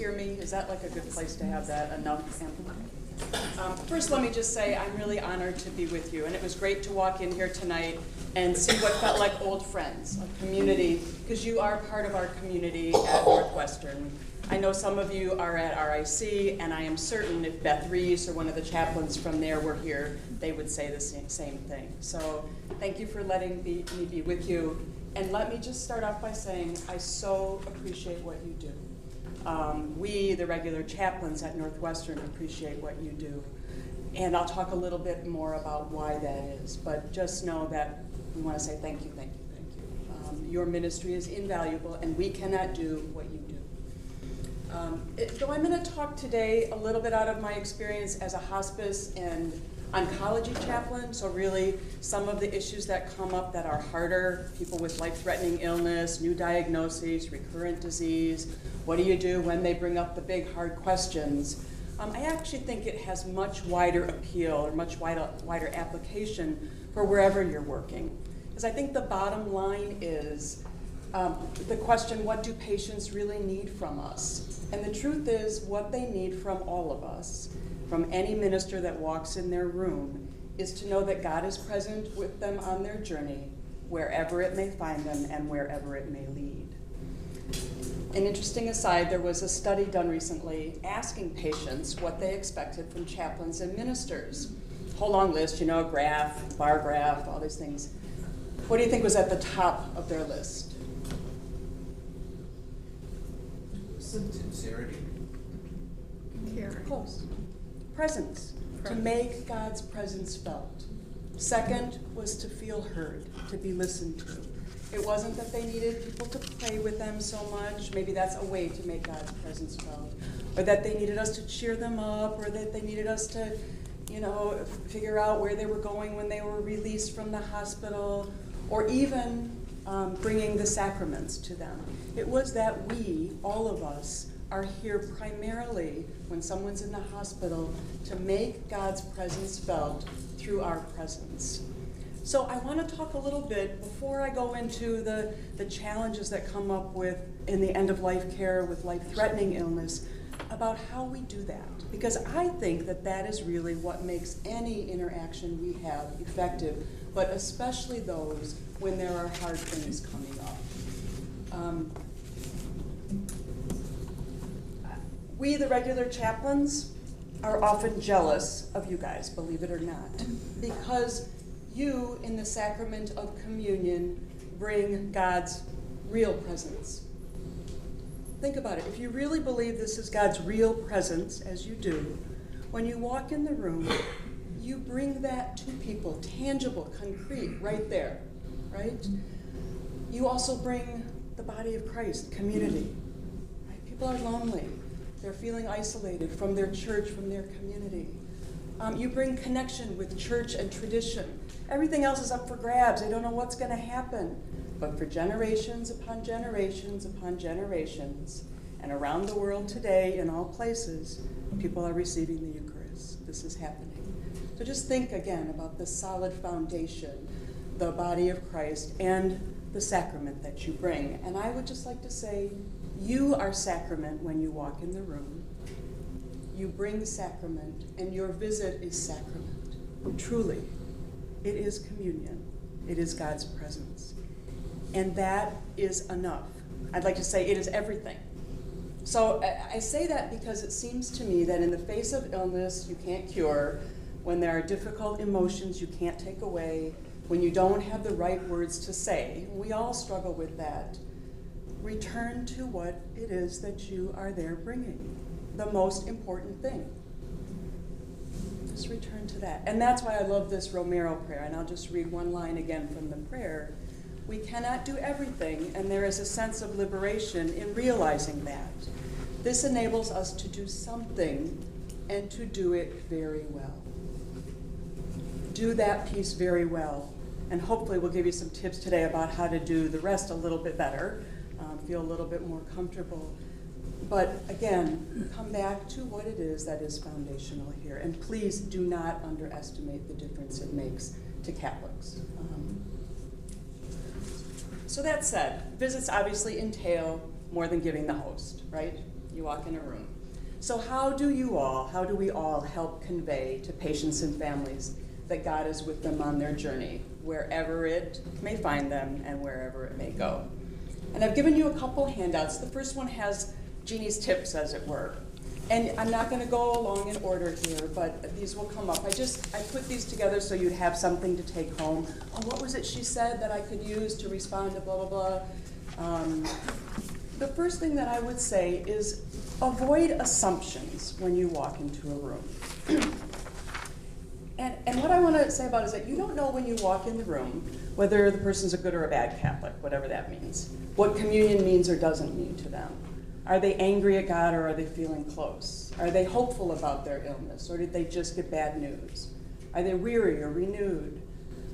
hear me? Is that like a good place to have that enough? First, let me just say I'm really honored to be with you, and it was great to walk in here tonight and see what felt like old friends, a community, because you are part of our community at Northwestern. I know some of you are at RIC, and I am certain if Beth Reese or one of the chaplains from there were here, they would say the same thing. So thank you for letting me be with you. And let me just start off by saying I so appreciate what you do. We, the regular chaplains at Northwestern, appreciate what you do. And I'll talk a little bit more about why that is. But just know that we want to say thank you, thank you, thank you. Your ministry is invaluable, and we cannot do what you do. So I'm going to talk today a little bit out of my experience as a hospice and oncology chaplain, so really some of the issues that come up that are harder, people with life-threatening illness, new diagnoses, recurrent disease, what do you do when they bring up the big hard questions? I actually think it has much wider appeal or much wider application for wherever you're working. Because I think the bottom line is the question, what do patients really need from us? And the truth is, what they need from all of us, from any minister that walks in their room, is to know that God is present with them on their journey, wherever it may find them and wherever it may lead. An interesting aside, there was a study done recently asking patients what they expected from chaplains and ministers. Whole long list, you know, graph, bar graph, all these things. What do you think was at the top of their list? Sincerity. Care. Close. Presence. To make God's presence felt. Second was to feel heard, to be listened to. It wasn't that they needed people to pray with them so much. Maybe that's a way to make God's presence felt. Or that they needed us to cheer them up, or that they needed us to, you know, figure out where they were going when they were released from the hospital, or even bringing the sacraments to them. It was that we, all of us, are here primarily when someone's in the hospital to make God's presence felt through our presence. So I want to talk a little bit, before I go into the challenges that come up with in the end-of-life care with life-threatening illness, about how we do that. Because I think that that is really what makes any interaction we have effective, but especially those when there are hard things coming up. We, the regular chaplains, are often jealous of you guys, believe it or not, because you, in the sacrament of communion, bring God's real presence. Think about it. If you really believe this is God's real presence, as you do, when you walk in the room, you bring that to people, tangible, concrete, right there, right? You also bring the body of Christ, community. Right? People are lonely. They're feeling isolated from their church, from their community. You bring connection with church and tradition. Everything else is up for grabs. They don't know what's going to happen. But for generations upon generations upon generations, and around the world today, in all places, people are receiving the Eucharist. This is happening. So just think again about the solid foundation, the body of Christ, and the sacrament that you bring. And I would just like to say, you are sacrament when you walk in the room. You bring sacrament, and your visit is sacrament. Truly, it is communion. It is God's presence. And that is enough. I'd like to say it is everything. So I say that because it seems to me that in the face of illness you can't cure, when there are difficult emotions you can't take away, when you don't have the right words to say, we all struggle with that, return to what it is that you are there bringing, the most important thing. Just return to that. And that's why I love this Romero prayer, and I'll just read one line again from the prayer. We cannot do everything, and there is a sense of liberation in realizing that. This enables us to do something and to do it very well. Do that piece very well, and hopefully we'll give you some tips today about how to do the rest a little bit better, feel a little bit more comfortable. But again, come back to what it is that is foundational here, and please do not underestimate the difference it makes to Catholics. So that said, visits obviously entail more than giving the host, right? You walk in a room. So how do we all help convey to patients and families that God is with them on their journey, wherever it may find them and wherever it may go? And I've given you a couple handouts. The first one has Jeannie's tips, as it were. And I'm not going to go along in order here, but these will come up. I put these together so you'd have something to take home. Oh, what was it she said that I could use to respond to blah, blah, blah? The first thing that I would say is avoid assumptions when you walk into a room. And what I want to say about it is that you don't know when you walk in the room whether the person's a good or a bad Catholic, whatever that means, what communion means or doesn't mean to them. Are they angry at God or are they feeling close? Are they hopeful about their illness or did they just get bad news? Are they weary or renewed?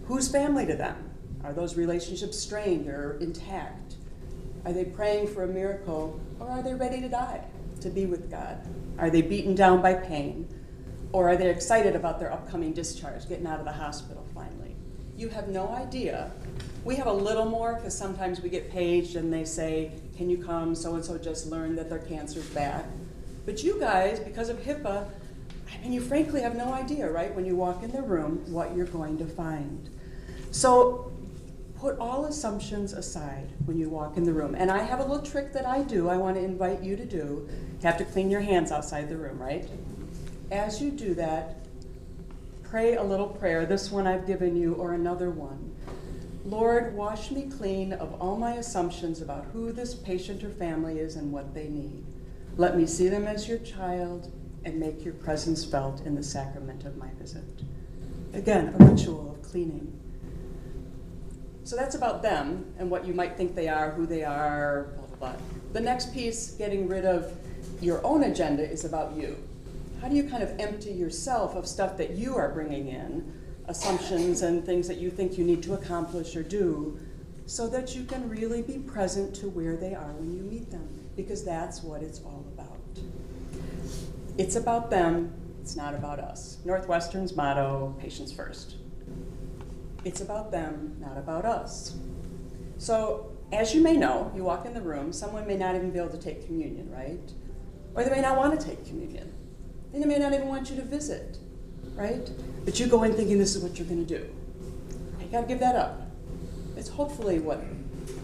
Who's family to them? Are those relationships strained or intact? Are they praying for a miracle or are they ready to die, to be with God? Are they beaten down by pain or are they excited about their upcoming discharge, getting out of the hospital finally? You have no idea. We have a little more because sometimes we get paged and they say, can you come? So-and-so just learned that their cancer's back. But you guys, because of HIPAA, I mean, you frankly have no idea, right, when you walk in the room, what you're going to find. So put all assumptions aside when you walk in the room. And I have a little trick that I do, I want to invite you to do. You have to clean your hands outside the room, right? As you do that, pray a little prayer. This one I've given you, or another one. Lord, wash me clean of all my assumptions about who this patient or family is and what they need. Let me see them as your child and make your presence felt in the sacrament of my visit. Again, a ritual of cleaning. So that's about them and what you might think they are, who they are, blah, blah, blah. The next piece, getting rid of your own agenda, is about you. How do you kind of empty yourself of stuff that you are bringing in, assumptions and things that you think you need to accomplish or do, so that you can really be present to where they are when you meet them, because that's what it's all about. It's about them, it's not about us. Northwestern's motto, patients first. It's about them, not about us. So, as you may know, you walk in the room, someone may not even be able to take communion, right? Or they may not want to take communion. They may not even want you to visit, right? But you go in thinking this is what you're going to do. You got to give that up. It's hopefully what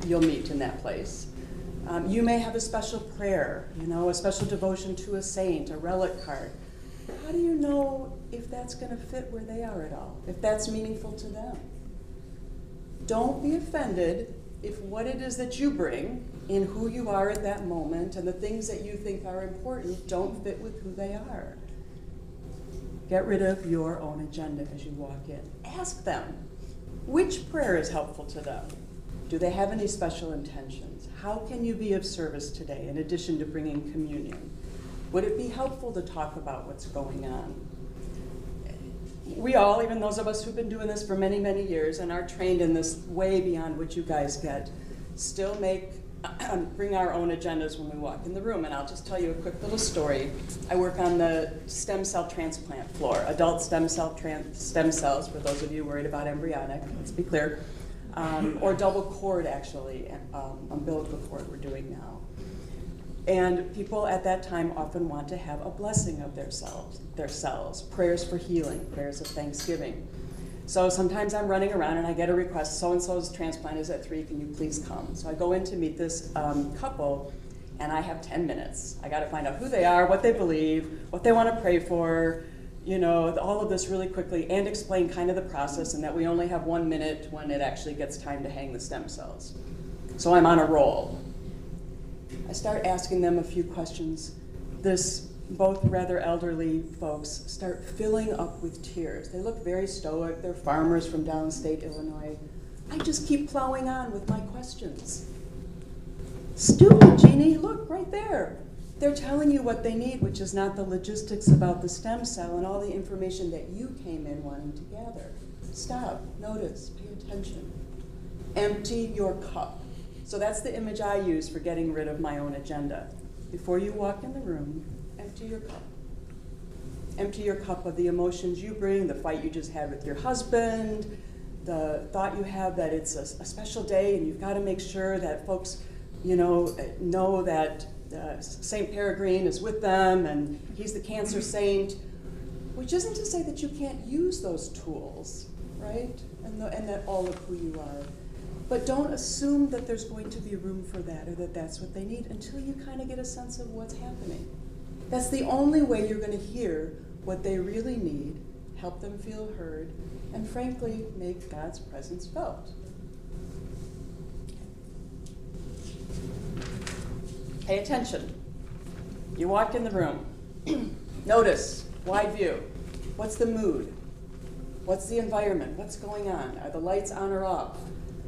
you'll meet in that place. You may have a special prayer, a special devotion to a saint, a relic card. How do you know if that's going to fit where they are at all, if that's meaningful to them? Don't be offended if what it is that you bring in who you are at that moment and the things that you think are important don't fit with who they are. Get rid of your own agenda as you walk in. Ask them, which prayer is helpful to them? Do they have any special intentions? How can you be of service today in addition to bringing communion? Would it be helpful to talk about what's going on? We all, even those of us who've been doing this for many, many years and are trained in this way beyond what you guys get, still bring our own agendas when we walk in the room. And I'll just tell you a quick little story. I work on the stem cell transplant floor, adult stem cells, for those of you worried about embryonic, let's be clear, or double cord, actually, umbilical cord we're doing now. And people at that time often want to have a blessing of their cells, prayers for healing, prayers of thanksgiving. So sometimes I'm running around and I get a request, so-and-so's transplant is at 3, can you please come? So I go in to meet this couple and I have 10 minutes. I gotta find out who they are, what they believe, what they wanna pray for, all of this really quickly, and explain kind of the process and that we only have 1 minute when it actually gets time to hang the stem cells. So I'm on a roll. I start asking them a few questions. Both rather elderly folks start filling up with tears. They look very stoic. They're farmers from downstate Illinois. I just keep plowing on with my questions. Stupid, Jeannie, look right there. They're telling you what they need, which is not the logistics about the stem cell and all the information that you came in wanting to gather. Stop, notice, pay attention. Empty your cup. So that's the image I use for getting rid of my own agenda. Before you walk in the room, empty your cup. Empty your cup of the emotions you bring, the fight you just had with your husband, the thought you have that it's a special day and you've got to make sure that folks, know that Saint Peregrine is with them, and he's the cancer saint, which isn't to say that you can't use those tools, right? And that all of who you are. But don't assume that there's going to be room for that or that that's what they need until you kind of get a sense of what's happening. That's the only way you're going to hear what they really need, help them feel heard, and frankly, make God's presence felt. Pay attention. You walk in the room. Notice, wide view. What's the mood? What's the environment? What's going on? Are the lights on or off?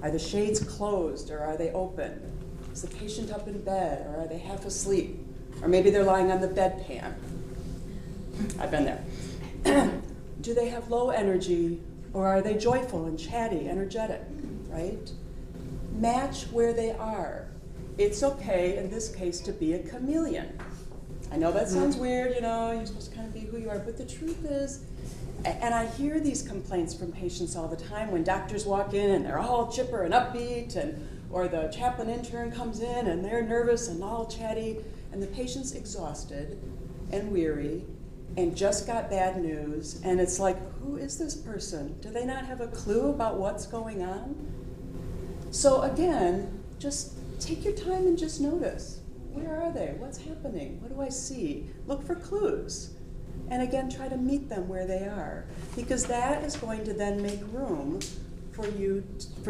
Are the shades closed or are they open? Is the patient up in bed or are they half asleep? Or maybe they're lying on the bedpan. I've been there. Do they have low energy or are they joyful and chatty, energetic, right? Match where they are. It's okay in this case to be a chameleon. I know that sounds weird, you know, you're supposed to kind of be who you are, but the truth is, and I hear these complaints from patients all the time when doctors walk in and they're all chipper and upbeat, or the chaplain intern comes in and they're nervous and all chatty, and the patient's exhausted and weary and just got bad news, and it's like, who is this person? Do they not have a clue about what's going on? So again, just take your time and just notice. Where are they? What's happening? What do I see? Look for clues. And again, try to meet them where they are, because that is going to then make room for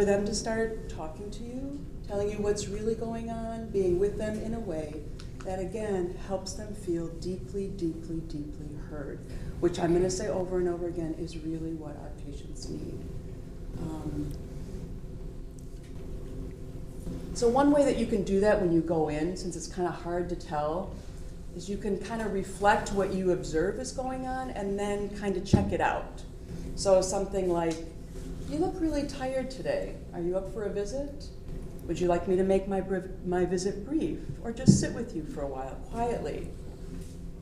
them to start talking to you, telling you what's really going on, being with them in a way that, again, helps them feel deeply, deeply, deeply heard, which I'm going to say over and over again is really what our patients need. So one way that you can do that when you go in, since it's kind of hard to tell, is you can kind of reflect what you observe is going on and then kind of check it out. So something like, you look really tired today. Are you up for a visit? Would you like me to make my visit brief or just sit with you for a while quietly?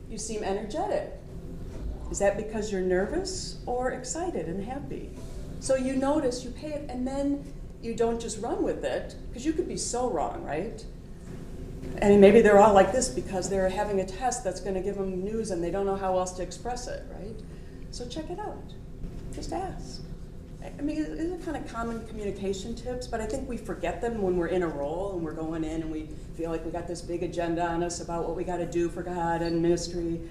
You seem energetic. Is that because you're nervous or excited and happy? So you notice, you pay it, and then you don't just run with it, because you could be so wrong, right? And maybe they're all like this because they're having a test that's going to give them news and they don't know how else to express it, right? So check it out. Just ask. I mean, these are kind of common communication tips, but I think we forget them when we're in a role and we're going in and we feel like we got this big agenda on us about what we got to do for God and ministry.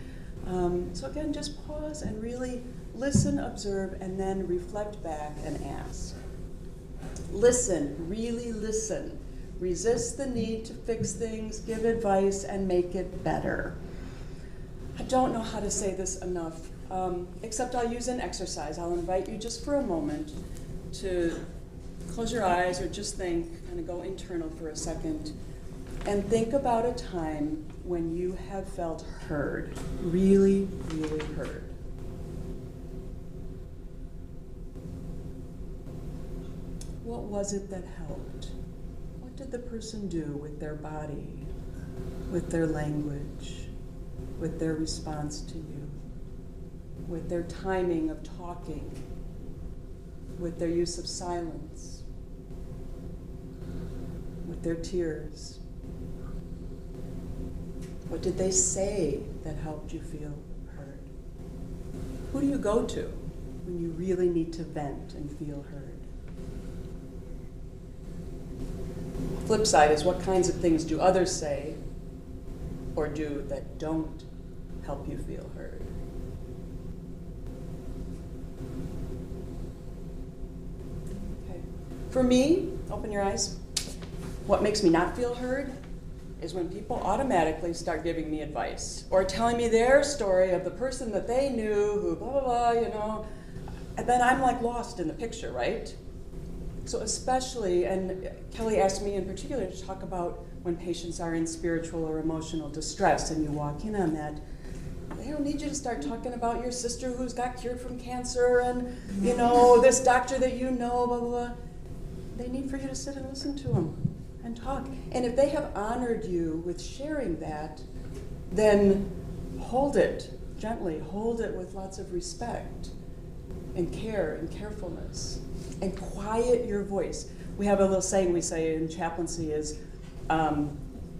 So again, just pause and really listen, observe, and then reflect back and ask. Listen, really listen. Resist the need to fix things, give advice, and make it better. I don't know how to say this enough, except I'll use an exercise. I'll invite you just for a moment to close your eyes or just think, kind of go internal for a second, and think about a time when you have felt heard, really, really heard. What was it that helped? What did the person do with their body, with their language, with their response to you, with their timing of talking, with their use of silence, with their tears? What did they say that helped you feel heard? Who do you go to when you really need to vent and feel heard? Flip side is, what kinds of things do others say or do that don't help you feel heard? Okay. For me, open your eyes. What makes me not feel heard is when people automatically start giving me advice or telling me their story of the person that they knew who blah, blah, blah, you know, and then I'm like lost in the picture, right? So especially, and Kelly asked me in particular to talk about when patients are in spiritual or emotional distress and you walk in on that, they don't need you to start talking about your sister who's got cured from cancer and, you know, this doctor that you know, blah, blah, blah. They need for you to sit and listen to them and talk. And if they have honored you with sharing that, then hold it gently, hold it with lots of respect and care and carefulness. And quiet your voice. We have a little saying we say in chaplaincy is,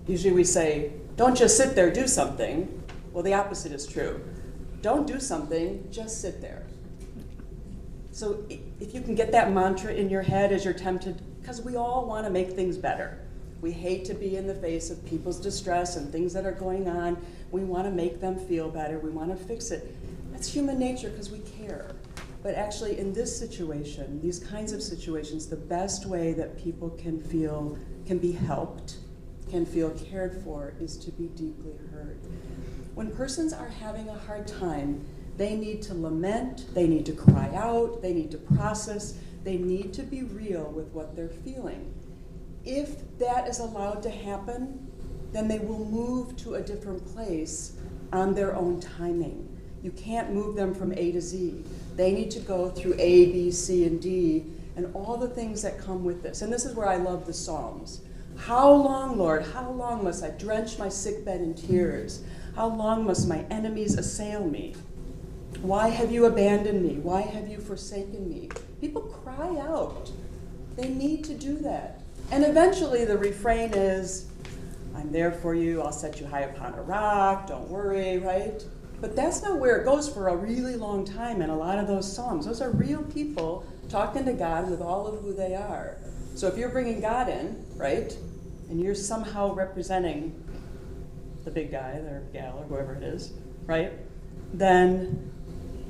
usually we say, Don't just sit there, do something. Well, the opposite is true. Don't do something, just sit there. So if you can get that mantra in your head as you're tempted, because we all want to make things better. We hate to be in the face of people's distress and things that are going on. We want to make them feel better. We want to fix it. That's human nature because we care. But actually in this situation, these kinds of situations, the best way that people can be helped, can feel cared for, is to be deeply heard. When persons are having a hard time, they need to lament, they need to cry out, they need to process, they need to be real with what they're feeling. If that is allowed to happen, then they will move to a different place on their own timing. You can't move them from A to Z. They need to go through A, B, C, and D, and all the things that come with this. And this is where I love the Psalms. How long, Lord, how long must I drench my sickbed in tears? How long must my enemies assail me? Why have you abandoned me? Why have you forsaken me? People cry out. They need to do that. And eventually the refrain is, I'm there for you, I'll set you high upon a rock, don't worry, right? But that's not where it goes for a really long time in a lot of those Psalms. Those are real people talking to God with all of who they are. So if you're bringing God in, right, and you're somehow representing the big guy or gal or whoever it is, right, then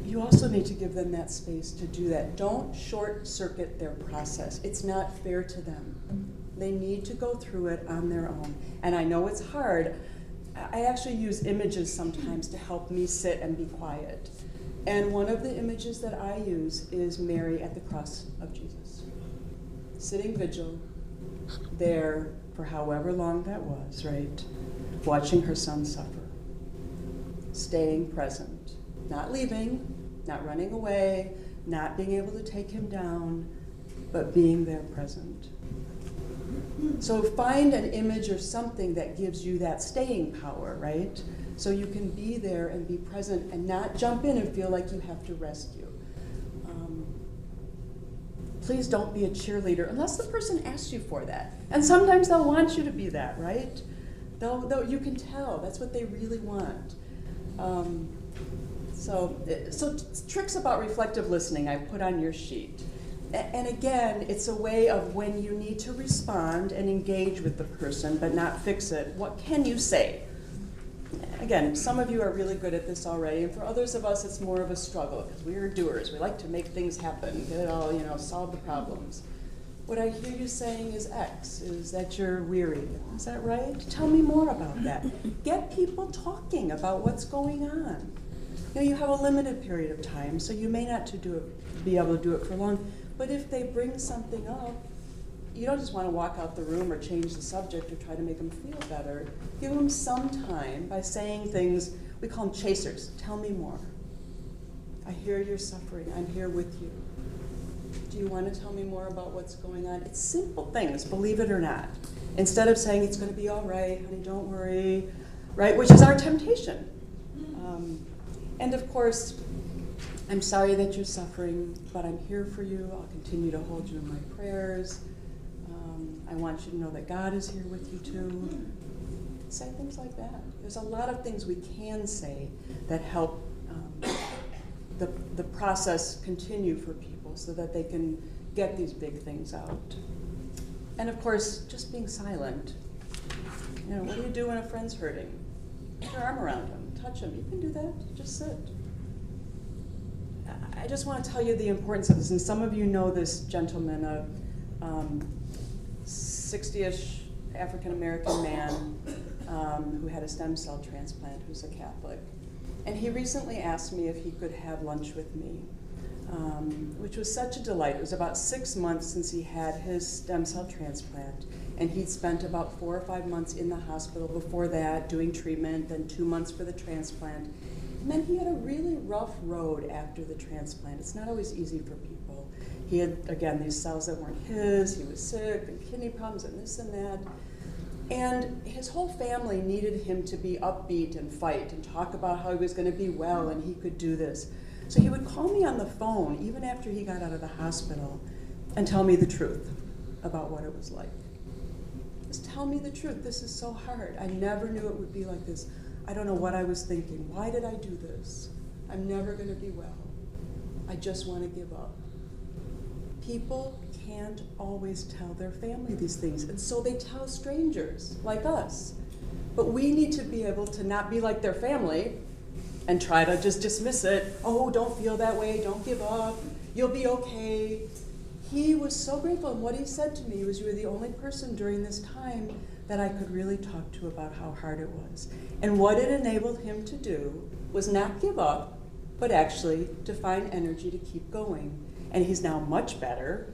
you also need to give them that space to do that. Don't short circuit their process. It's not fair to them. They need to go through it on their own. And I know it's hard. I actually use images sometimes to help me sit and be quiet. And one of the images that I use is Mary at the cross of Jesus. Sitting vigil there for however long that was, right? Watching her son suffer. Staying present. Not leaving, not running away, not being able to take him down, but being there present. So find an image or something that gives you that staying power, right? So you can be there and be present and not jump in and feel like you have to rescue. Please don't be a cheerleader unless the person asks you for that. And sometimes they'll want you to be that, right? You can tell that's what they really want. So tricks about reflective listening I put on your sheet. And again, it's a way of when you need to respond and engage with the person but not fix it, what can you say? Again, some of you are really good at this already, and for others of us it's more of a struggle because we are doers. We like to make things happen, get it all, solve the problems. What I hear you saying is X, is that you're weary. Is that right? Tell me more about that. Get people talking about what's going on. You have a limited period of time, so you may not be able to do it for long. But if they bring something up, you don't just want to walk out the room or change the subject or try to make them feel better. Give them some time by saying things, we call them chasers. Tell me more. I hear you're suffering. I'm here with you. Do you want to tell me more about what's going on? It's simple things, believe it or not. Instead of saying, it's going to be all right, honey, don't worry, right? Which is our temptation. And of course, I'm sorry that you're suffering, but I'm here for you. I'll continue to hold you in my prayers. I want you to know that God is here with you too. Say things like that. There's a lot of things we can say that help the process continue for people so that they can get these big things out. And of course, just being silent. What do you do when a friend's hurting? Put your arm around them, touch them. You can do that. Just sit. I just want to tell you the importance of this, and some of you know this gentleman, a 60-ish African-American man who had a stem cell transplant, who's a Catholic. And he recently asked me if he could have lunch with me, which was such a delight. It was about 6 months since he had his stem cell transplant, and he'd spent about 4 or 5 months in the hospital before that doing treatment, then 2 months for the transplant. And then he had a really rough road after the transplant. It's not always easy for people. He had, again, these cells that weren't his, he was sick, and kidney problems, and this and that. And his whole family needed him to be upbeat and fight and talk about how he was going to be well and he could do this. So he would call me on the phone, even after he got out of the hospital, and tell me the truth about what it was like. Just tell me the truth. This is so hard. I never knew it would be like this. I don't know what I was thinking. Why did I do this? I'm never going to be well. I just want to give up. People can't always tell their family these things, and so they tell strangers like us. But we need to be able to not be like their family and try to just dismiss it. Oh, don't feel that way. Don't give up. You'll be okay. He was so grateful, and what he said to me was, you were the only person during this time that I could really talk to about how hard it was. And what it enabled him to do was not give up, but actually to find energy to keep going. And he's now much better,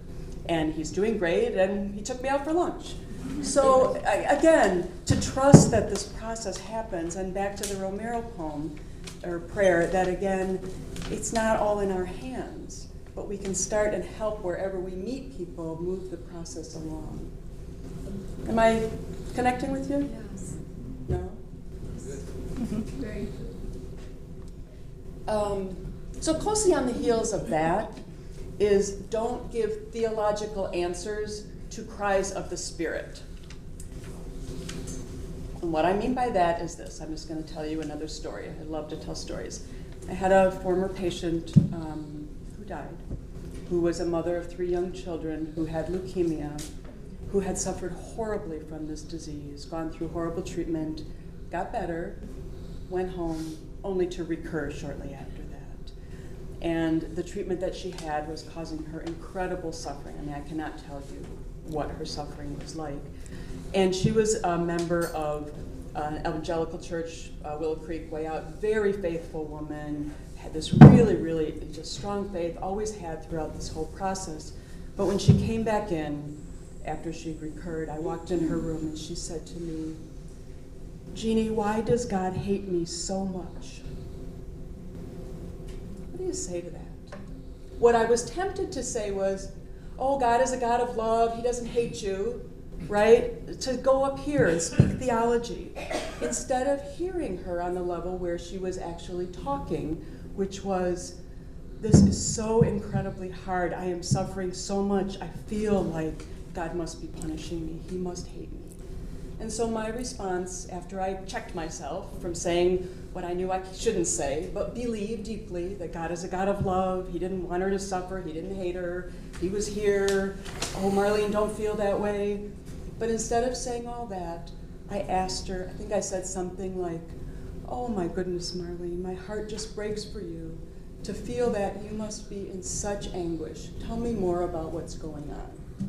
and he's doing great, and he took me out for lunch. So again, to trust that this process happens, and back to the Romero poem, or prayer, that again, it's not all in our hands, but we can start and help wherever we meet people move the process along. Am I connecting with you? Yes. No? Very good. So closely on the heels of that is don't give theological answers to cries of the Spirit. And what I mean by that is this. I'm just going to tell you another story. I love to tell stories. I had a former patient who died, who was a mother of 3 young children, who had leukemia, who had suffered horribly from this disease, gone through horrible treatment, got better, went home, only to recur shortly after that. And the treatment that she had was causing her incredible suffering. I mean, I cannot tell you what her suffering was like. And she was a member of an evangelical church, Willow Creek, way out, very faithful woman, had this really, really just strong faith, always had throughout this whole process. But when she came back in, after she'd recurred, I walked in her room and she said to me, "Jeannie, why does God hate me so much?" What do you say to that? What I was tempted to say was, oh, God is a God of love, he doesn't hate you, right? To go up here and speak theology, instead of hearing her on the level where she was actually talking, which was, this is so incredibly hard, I am suffering so much, I feel like God must be punishing me, he must hate me. And so my response, after I checked myself from saying what I knew I shouldn't say, but believe deeply that God is a God of love, he didn't want her to suffer, he didn't hate her, he was here, oh, Marlene, don't feel that way. But instead of saying all that, I asked her, I think I said something like, oh my goodness, Marlene, my heart just breaks for you to feel that you must be in such anguish. Tell me more about what's going on,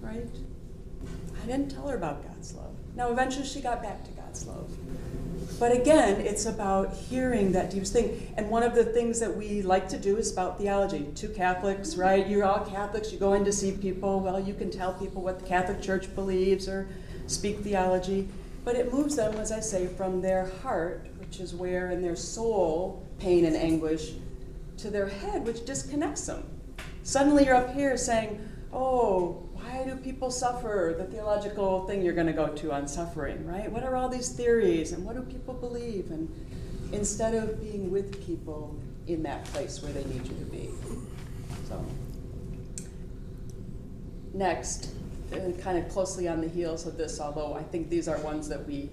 right? I didn't tell her about God's love. Now, eventually she got back to God's love. But again, it's about hearing that deep thing. And one of the things that we like to do is spout theology. 2 Catholics, right? You're all Catholics. You go in to see people. Well, you can tell people what the Catholic Church believes or speak theology. But it moves them, as I say, from their heart, which is where in their soul, pain and anguish, to their head, which disconnects them. Suddenly you're up here saying, oh, why do people suffer? The theological thing you're going to go to on suffering, right? What are all these theories and what do people believe? And instead of being with people in that place where they need you to be. So, next, kind of closely on the heels of this, although I think these are ones that we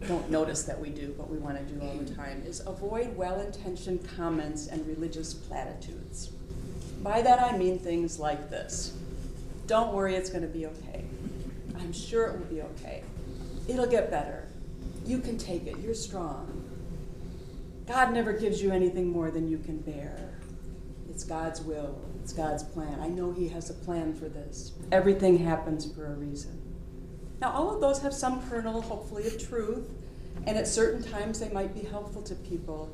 don't notice that we do, but we want to do all the time, is avoid well-intentioned comments and religious platitudes. By that I mean things like this. Don't worry, it's going to be okay. I'm sure it will be okay. It'll get better. You can take it. You're strong. God never gives you anything more than you can bear. It's God's will. It's God's plan. I know he has a plan for this. Everything happens for a reason. Now, all of those have some kernel, hopefully, of truth, and at certain times they might be helpful to people.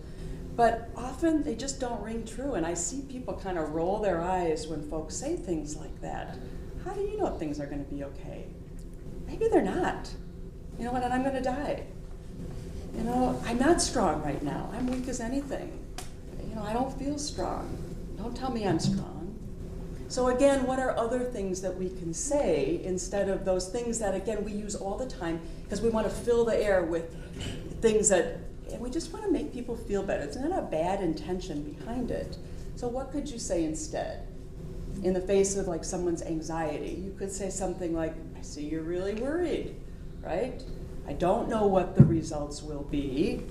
But often they just don't ring true, and I see people kind of roll their eyes when folks say things like that. How do you know things are going to be okay? Maybe they're not. You know what, and I'm going to die. You know, I'm not strong right now. I'm weak as anything. You know, I don't feel strong. Don't tell me I'm strong. So again, what are other things that we can say instead of those things that, again, we use all the time because we want to fill the air with things that, and we just want to make people feel better. It's not a bad intention behind it. So what could you say instead? in the face of like someone's anxiety. You could say something like, I see you're really worried, right? I don't know what the results will be,